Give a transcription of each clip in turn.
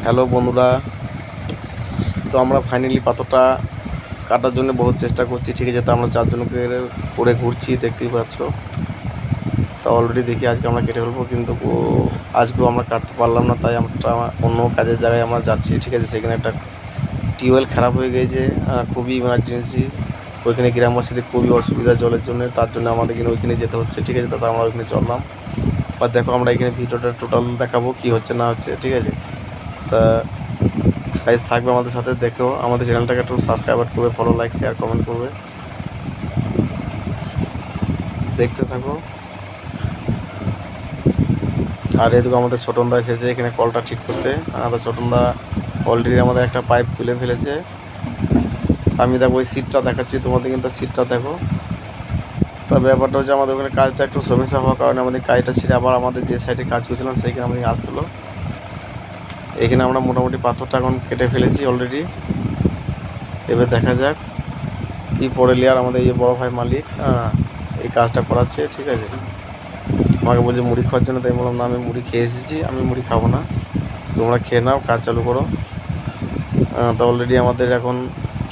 Hello বন্ধুরা, তো আমরা ফাইনালি পাথরটা কাটার জন্য বহুত চেষ্টা করছি। ঠিক আছে, তো আমরা চারজনকে করে ঘুরছি, দেখতেই পাচ্ছ। তো অলরেডি দেখি আজকে আমরা কেটে ফেলবো, কিন্তু আজকেও আমরা কাটতে পারলাম না। তাই আমরা অন্য কাজের জায়গায় আমরা যাচ্ছি। ঠিক আছে, সেখানে একটা টিউবওয়েল খারাপ হয়ে গিয়েছে, খুবই ইমার্জেন্সি। ওইখানে গ্রামবাসীদের খুবই অসুবিধা জলের জন্য, তার জন্য আমাদের কিন্তু ওইখানে যেতে হচ্ছে। ঠিক আছে, তাতে আমরা ওইখানে চললাম। বা দেখো, আমরা এখানে ভিডিওটা টোটাল দেখাবো কি হচ্ছে না হচ্ছে। ঠিক আছে, তা গাইজ থাকবে আমাদের সাথে। দেখো, আমাদের চ্যানেলটাকে একটু সাবস্ক্রাইব করবে, ফলো, লাইক, শেয়ার, কমেন্ট করবে। দেখতে থাকো। আর এদিকে আমাদের ছোটনদা এসেছে এখানে কলটা ঠিক করতে। আমাদের ছোটনদা অলরেডি আমাদের একটা পাইপ তুলে ফেলেছে। আমি দেখো ওই সিটটা দেখাচ্ছি তোমাদের, কিন্তু সিটটা দেখো। তা ব্যাপারটা হচ্ছে, আমাদের ওখানে কাজটা একটু সমস্যা হওয়ার কারণে আমাদের কাজটা ছেড়ে আবার আমাদের যে সাইডে কাজ করছিলাম সেইখানে আমাদের আসছিলো। এখানে আমরা মোটামুটি পাথরটা এখন কেটে ফেলেছি অলরেডি। এবার দেখা যাক কি পরে লেয়ার আমাদের এই বড় ভাই মালিক এই কাজটা করাচ্ছে। ঠিক আছে, আমাকে বলছে মুড়ি খাওয়ার জন্য, তাই বললাম না, আমি মুড়ি খেয়ে এসেছি, আমি মুড়ি খাবো না, তোমরা খেয়ে নাও, কাজ চালু করো। তো অলরেডি আমাদের এখন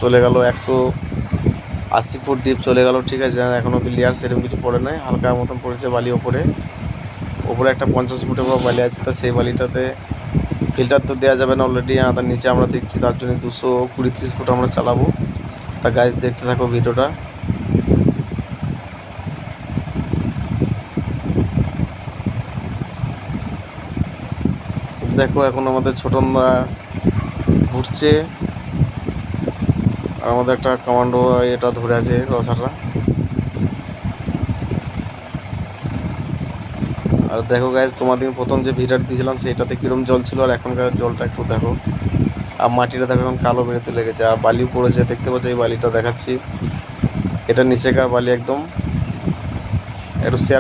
চলে গেল 180 ফুট ডিপ চলে গেল। ঠিক আছে, এখন অব্দি লেয়ার সেরকম কিছু পড়ে নাই, হালকা মতন পড়েছে বালি। ওপরে একটা 50 ফুটের পর বালি আছে, তা সেই বালিটাতে ফিল্টার তো দেওয়া যাবে না অলরেডি। তার নিচে আমরা দেখছি, তার জন্য 220-30 ফুট আমরা চালাবো। তা গাইজ দেখতে থাকো ভিডিওটা। দেখো, এখন আমাদের ছোটনদা ঘুরছে, আর আমাদের একটা কমান্ডো এটা ধরে আছে রসাটা। আর দেখো গাইজ, তোমাদের প্রথম যে ভিডিওটা দিয়েছিলাম সেইটাতে কীরকম জল ছিল, আর এখনকার জলটা একটু দেখো। আর মাটিটা দেখো এখন কালো বেরোতে লেগেছে, আর বালিও পড়েছে, দেখতে পাচ্ছ এই বালিটা দেখাচ্ছি, এটা নিচেকার বালি একদম। একটু শেয়ার